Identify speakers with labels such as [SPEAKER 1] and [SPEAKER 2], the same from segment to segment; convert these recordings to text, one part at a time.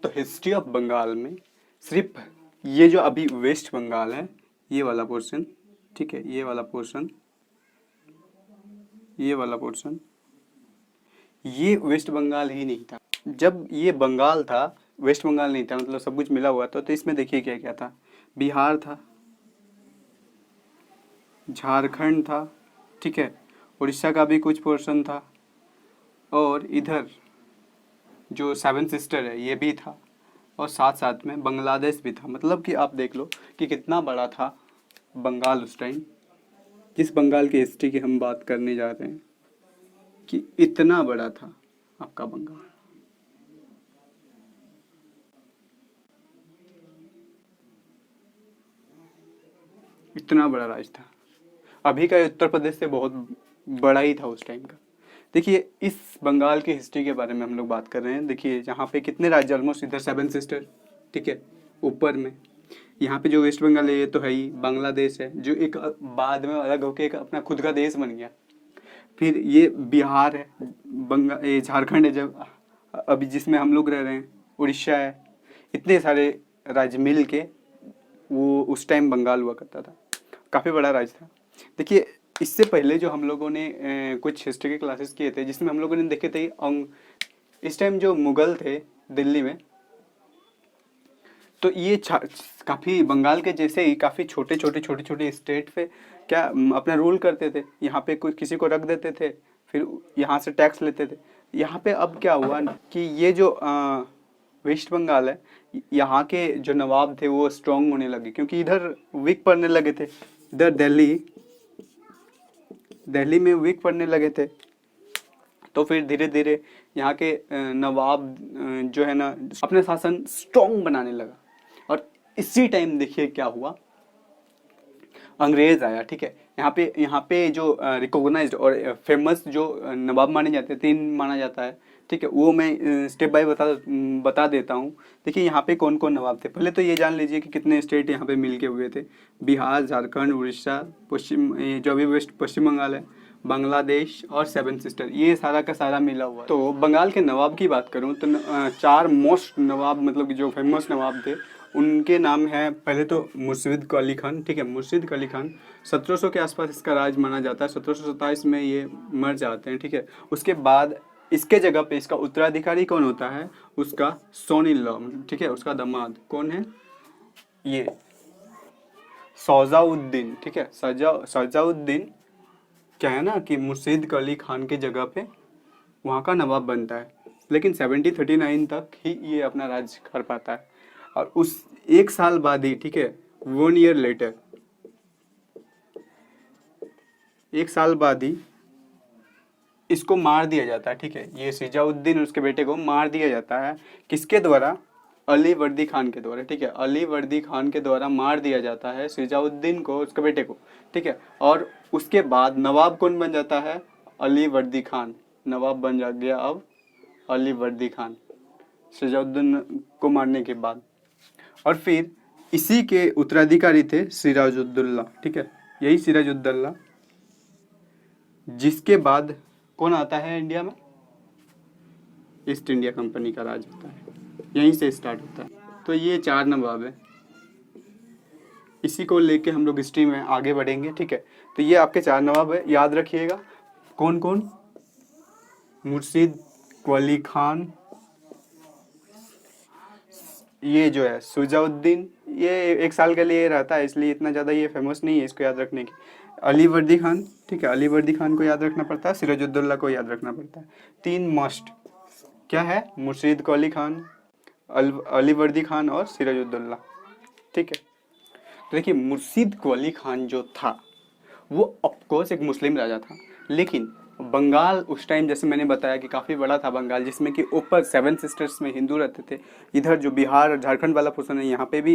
[SPEAKER 1] तो history of Bengal में सिर्फ ये जो अभी वेस्ट बंगाल है, ये वाला पोर्शन, ठीक है, ये वाला पोर्शन, ये वाला पोर्शन, ये वेस्ट बंगाल ही नहीं था। जब ये बंगाल था, वेस्ट बंगाल नहीं था, मतलब सब कुछ मिला हुआ था। तो इसमें देखिए क्या क्या था, बिहार था, झारखंड था, ठीक है, उड़ीसा का भी कुछ पोर्शन था, और इधर जो सेवन सिस्टर है ये भी था, और साथ साथ में बांग्लादेश भी था। मतलब कि आप देख लो कि कितना बड़ा था बंगाल उस टाइम। किस बंगाल की हिस्ट्री की हम बात करने जा रहे हैं कि इतना बड़ा था आपका बंगाल। इतना बड़ा राज्य था, अभी का उत्तर प्रदेश से बहुत बड़ा ही था उस टाइम का। देखिए इस बंगाल की हिस्ट्री के बारे में हम लोग बात कर रहे हैं। देखिए यहाँ पे कितने राज्य, ऑलमोस्ट इधर सेवन सिस्टर, ठीक है, ऊपर में यहाँ पे जो वेस्ट बंगाल है ये तो है ही, बांग्लादेश है जो एक बाद में अलग होके एक अपना खुद का देश बन गया। फिर ये बिहार है, ये झारखंड है जब अभी जिसमें हम लोग रह रहे हैं, उड़ीसा है, इतने सारे राज्य मिल के वो उस टाइम बंगाल हुआ करता था, काफ़ी बड़ा राज्य था। देखिए इससे पहले जो हम लोगों ने कुछ हिस्ट्री के क्लासेस किए थे जिसमें हम लोगों ने देखे थे इस टाइम जो मुगल थे दिल्ली में, तो ये काफ़ी बंगाल के जैसे ही काफ़ी छोटे छोटे स्टेट पे क्या अपना रूल करते थे। यहाँ पे कोई किसी को रख देते थे, फिर यहाँ से टैक्स लेते थे। यहाँ पे अब क्या हुआ कि ये जो वेस्ट बंगाल है, यहाँ के जो नवाब थे वो स्ट्रांग होने लगे, क्योंकि इधर वीक पड़ने लगे थे। इधर दिल्ली में वीक पड़ने लगे थे। तो फिर धीरे धीरे यहाँ के नवाब जो है ना अपने शासन स्ट्रांग बनाने लगा। और इसी टाइम देखिए क्या हुआ, अंग्रेज आया, ठीक है। यहाँ पे जो रिकॉग्नाइज्ड और फेमस जो नवाब माने जाते हैं, 3 माना जाता है, ठीक है, वो मैं स्टेप बाय बता देता हूँ। देखिए यहाँ पे कौन कौन नवाब थे। पहले तो ये जान लीजिए कि कितने स्टेट यहाँ पे मिल के हुए थे। बिहार, झारखंड, उड़ीसा, जो अभी वेस्ट पश्चिम बंगाल है, बांग्लादेश और सेवन सिस्टर, ये सारा का सारा मिला हुआ। तो बंगाल के नवाब की बात करूँ तो 4 मोस्ट नवाब, मतलब कि जो फेमस नवाब थे उनके नाम है। पहले तो मुर्शिद अली खान, ठीक है, मुर्शिद अली खान 1700 के आसपास इसका राज माना जाता है। 1727 में ये मर जाते हैं, ठीक है। उसके बाद इसके जगह पे इसका उत्तराधिकारी कौन होता है, उसका सोन इन लॉ, ठीक है, उसका दामाद कौन है, ये सौजाउद्दीन, ठीक है। सौजाउद्दीन क्या है ना कि मुर्शिद अली खान के जगह पे वहाँ का नवाब बनता है, लेकिन 1739 तक ही ये अपना राज कर पाता है। और उस 1 साल बाद ही, ठीक है, 1 ईयर लेटर, 1 साल बाद ही इसको मार दिया जाता है, ठीक है। ये सिजाउद्दीन और उसके बेटे को मार दिया जाता है। किसके द्वारा? अली वर्दी खान के द्वारा, ठीक है। अली वर्दी खान के द्वारा मार दिया जाता है सिजाउद्दीन को, उसके बेटे को, ठीक है। और उसके बाद नवाब कौन बन जाता है? अली वर्दी खान। नवाब बन जा गया अब अली वर्दी खान सिजाउद्दीन को मारने के बाद। और फिर इसी के उत्तराधिकारी थे सिराजुद्दौला, ठीक है, यही सिराजुद्दौला, जिसके बाद कौन आता है इंडिया में? ईस्ट इंडिया कंपनी का राज होता है, यहीं से स्टार्ट होता है। तो ये 4 नवाब है, इसी को लेके हम लोग हिस्ट्री में आगे बढ़ेंगे, ठीक है। तो ये आपके 4 नवाब है, याद रखिएगा। कौन कौन? मुर्शिद अली खान, ये जो है सुजाउद्दीन, ये 1 साल के लिए रहता है इसलिए इतना ज़्यादा ये फेमस नहीं है, इसको याद रखने की। अली वर्दी खान, ठीक है, अली वर्दी खान को याद रखना पड़ता है, सिराजुद्दौला को याद रखना पड़ता है। 3 मस्ट क्या है? मुर्शिद अली खान, अली वर्दी खान और सिराजुद्दौला, ठीक है। तो देखिए मुर्शिद अली खान जो था वो ऑफकोर्स एक मुस्लिम राजा था, लेकिन बंगाल उस टाइम जैसे मैंने बताया कि काफ़ी बड़ा था बंगाल, जिसमें कि ऊपर 7 सिस्टर्स में हिंदू रहते थे। इधर जो बिहार और झारखंड वाला पोर्शन है यहाँ पे भी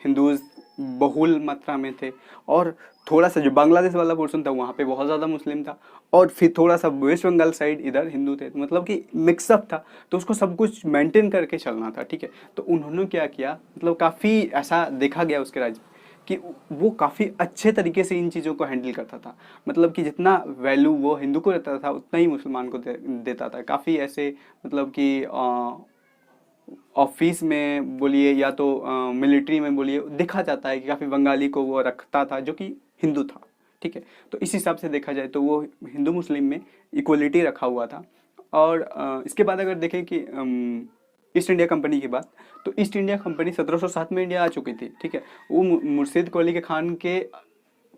[SPEAKER 1] हिंदूज बहुल मात्रा में थे। और थोड़ा सा जो बांग्लादेश वाला पोर्शन था वहाँ पे बहुत ज़्यादा मुस्लिम था। और फिर थोड़ा सा वेस्ट बंगाल साइड इधर हिंदू थे, मतलब कि मिक्सअप था। तो उसको सब कुछ मेंटेन करके चलना था, ठीक है। तो उन्होंने क्या किया, मतलब काफ़ी ऐसा देखा गया उसके राज्य कि वो काफ़ी अच्छे तरीके से इन चीज़ों को हैंडल करता था। मतलब कि जितना वैल्यू वो हिंदू को देता था उतना ही मुसलमान को देता था। काफ़ी ऐसे मतलब कि ऑफिस में बोलिए या तो मिलिट्री में बोलिए, देखा जाता है कि काफ़ी बंगाली को वो रखता था जो कि हिंदू था। ठीक है, तो इस हिसाब से देखा जाए तो वो हिंदू मुस्लिम में इक्वलिटी रखा हुआ था। और इसके बाद अगर देखें कि ईस्ट इंडिया कंपनी की बात, तो ईस्ट इंडिया कंपनी 1707 में इंडिया आ चुकी थी। ठीक है, वो मुर्शिद कुली के खान के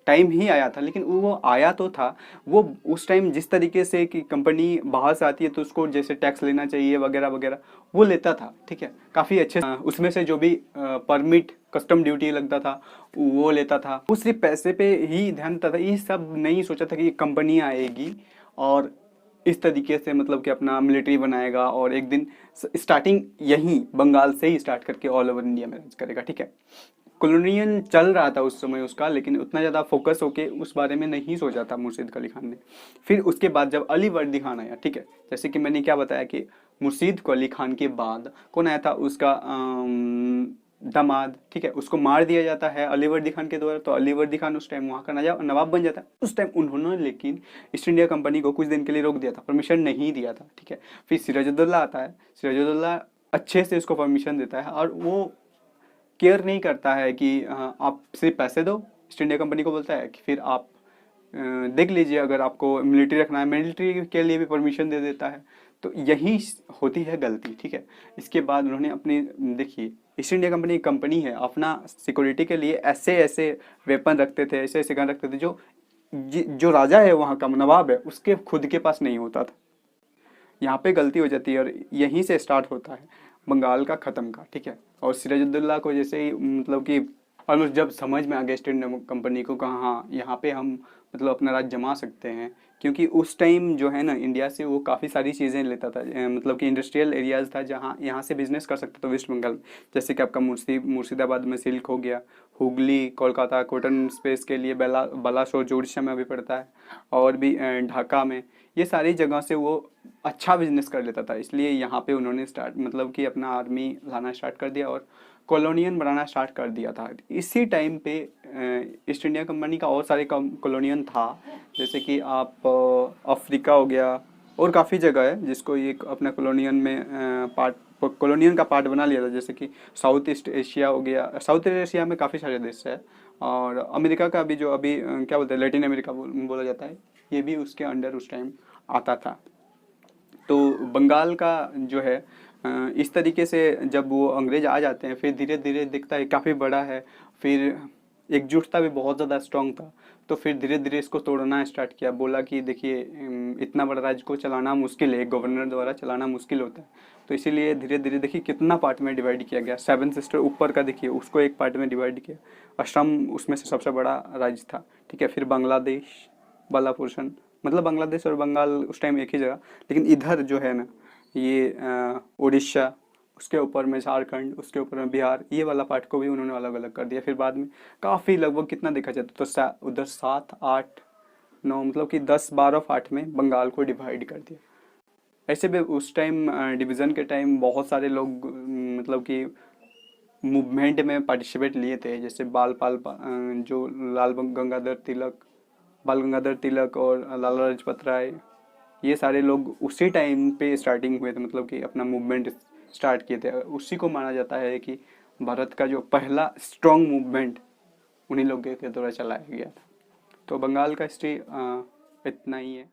[SPEAKER 1] टाइम ही आया था, लेकिन वो आया तो था। वो उस टाइम जिस तरीके से कि कंपनी बाहर से आती है तो उसको जैसे टैक्स लेना चाहिए वगैरह वगैरह, वो लेता था। ठीक है, काफ़ी अच्छे उसमें से जो भी परमिट कस्टम ड्यूटी लगता था वो लेता था। वो सिर्फ पैसे पे ही ध्यान देता था, ये सब नहीं सोचा था कि कंपनी आएगी और इस तरीके से मतलब कि अपना मिलिट्री बनाएगा और एक दिन स्टार्टिंग यहीं बंगाल से ही स्टार्ट करके ऑल ओवर इंडिया में राज करेगा। ठीक है, कॉलोनियन चल रहा था उस समय उसका, लेकिन उतना ज़्यादा फोकस होके उस बारे में नहीं सोचा था मुर्शीद कुली खान ने। फिर उसके बाद जब अली वर्दी खान आया, ठीक है, जैसे कि मैंने क्या बताया कि मुर्शीद कुली खान के बाद कौन आया था, उसका दामाद। ठीक है, उसको मार दिया जाता है अली वर्दी खान के द्वारा। तो अली वर्दी खान उस टाइम वहाँ का नवाब बन जाता है। उस टाइम उन्होंने लेकिन ईस्ट इंडिया कंपनी को कुछ दिन के लिए रोक दिया था, परमिशन नहीं दिया था। ठीक है, फिर सिराजुद्दौला आता है। सिराजुद्दौला अच्छे से उसको परमिशन देता है और वो केयर नहीं करता है कि आप सिर्फ पैसे दो। ईस्ट इंडिया कंपनी को बोलता है कि फिर आप देख लीजिए, अगर आपको मिलिट्री रखना है मिलिट्री के लिए भी परमिशन दे देता है। तो यही होती है गलती। ठीक है, इसके बाद उन्होंने अपनी, देखिए ईस्ट इंडिया कंपनी एक कंपनी है, अपना सिक्योरिटी के लिए ऐसे ऐसे वेपन रखते थे, ऐसे ऐसे गन रखते थे जो जो राजा है वहाँ का नवाब है उसके खुद के पास नहीं होता था। यहाँ पे गलती हो जाती है और यहीं से स्टार्ट होता है बंगाल का ख़त्म का। ठीक है, और सिराजुद्दौला को जैसे ही मतलब कि ऑलमोस्ट जब समझ में आ गया ईस्ट इंडिया कंपनी को, कहा हाँ यहाँ पे हम मतलब अपना राज जमा सकते हैं, क्योंकि उस टाइम जो है ना इंडिया से वो काफ़ी सारी चीज़ें लेता था, मतलब कि इंडस्ट्रियल एरियाज़ था जहाँ यहाँ से बिजनेस कर सकते थे वेस्ट बंगाल में। जैसे कि आपका मुर्शिदाबाद में सिल्क हो गया, हुगली कोलकाता कॉटन स्पेस के लिए बालासोर जो उड़ीसा में अभी पड़ता है, और भी ढाका में, ये सारी जगह से वो अच्छा बिजनेस कर लेता था। इसलिए यहाँ पे उन्होंने स्टार्ट मतलब कि अपना आर्मी लाना स्टार्ट कर दिया और कॉलोनियन बनाना स्टार्ट कर दिया था। इसी टाइम पे ईस्ट इंडिया कंपनी का और सारे कॉलोनियन था, जैसे कि आप अफ्रीका हो गया और काफ़ी जगह है जिसको ये अपना कॉलोनियन में पार्ट कॉलोनियन का पार्ट बना लिया था। जैसे कि साउथ ईस्ट एशिया हो गया, साउथ ईस्ट एशिया में काफ़ी सारे देश है, और अमेरिका का भी जो अभी क्या बोलते हैं लैटिन अमेरिका बोला जाता है, ये भी उसके अंडर उस टाइम आता था। तो बंगाल का जो है इस तरीके से जब वो अंग्रेज आ जाते हैं, फिर धीरे धीरे दिखता है काफ़ी बड़ा है, फिर एकजुटता भी बहुत ज़्यादा स्ट्रांग था। तो फिर धीरे धीरे इसको तोड़ना स्टार्ट किया, बोला कि देखिए इतना बड़ा राज्य को चलाना मुश्किल है, एक गवर्नर द्वारा चलाना मुश्किल होता है। तो इसीलिए धीरे धीरे देखिए कितना पार्ट में डिवाइड किया गया। सेवन सिस्टर ऊपर का देखिए उसको एक पार्ट में डिवाइड किया, असम उसमें से सबसे बड़ा राज्य था। ठीक है, फिर बांग्लादेश वाला पोर्शन, मतलब बांग्लादेश और बंगाल उस टाइम एक ही जगह, लेकिन इधर जो है ना ये उड़ीसा, उसके ऊपर में झारखंड, उसके ऊपर में बिहार, ये वाला पार्ट को भी उन्होंने अलग अलग कर दिया। फिर बाद में काफ़ी लगभग कितना देखा जाए तो उधर 7 8 9 मतलब कि 10 12 पार्ट में बंगाल को डिवाइड कर दिया। ऐसे भी उस टाइम डिवीज़न के टाइम बहुत सारे लोग मतलब कि मूवमेंट में पार्टिसिपेट लिए थे, जैसे जो बाल गंगाधर तिलक और लाला लाजपत राय, ये सारे लोग उसी टाइम पे स्टार्टिंग हुए थे, मतलब कि अपना मूवमेंट स्टार्ट किए थे। उसी को माना जाता है कि भारत का जो पहला स्ट्रॉन्ग मूवमेंट उन्हीं लोगों के द्वारा चलाया गया था। तो बंगाल का हिस्ट्री इतना ही है।